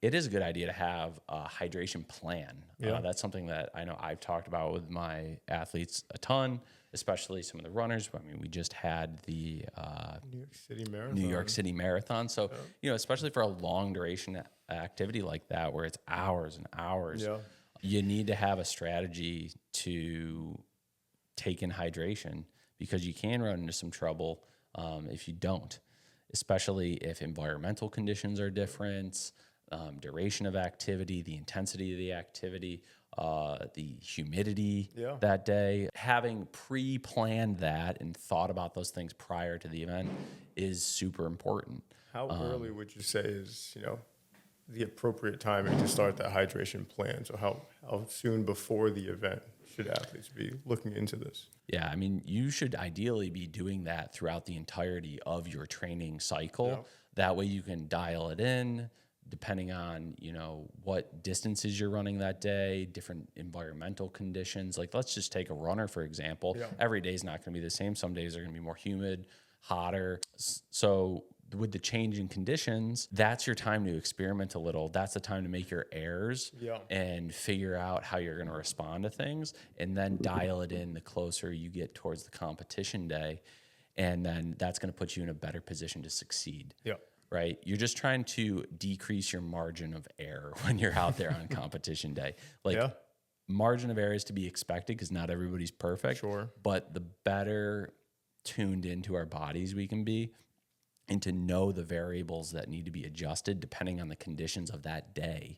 It is a good idea to have a hydration plan. Yeah. That's something that I know I've talked about with my athletes a ton, especially some of the runners. I mean, we just had the New York City New York Marathon. City Marathon. So, Yeah. especially for a long duration activity like that, where it's hours and hours, Yeah. you need to have a strategy to take in hydration because you can run into some trouble if you don't, especially if environmental conditions are different, duration of activity, the intensity of the activity, the humidity Yeah. that day. Having pre-planned that and thought about those things prior to the event is super important. How early would you say is, the appropriate timing to start that hydration plan? So how soon before the event should athletes be looking into this? Yeah, I mean, you should ideally be doing that throughout the entirety of your training cycle. Yeah. That way you can dial it in depending on, what distances you're running that day, different environmental conditions. Like let's just take a runner, for example. Yeah. Every day is not going to be the same. Some days are going to be more humid, hotter. So with the change in conditions, that's your time to experiment a little. That's the time to make your errors Yeah. and figure out how you're going to respond to things and then dial it in the closer you get towards the competition day. And then that's going to put you in a better position to succeed. Yeah. Right? You're just trying to decrease your margin of error when you're out there on competition day. Like Yeah. margin of error is to be expected because not everybody's perfect. Sure. But the better tuned into our bodies we can be and to know the variables that need to be adjusted depending on the conditions of that day,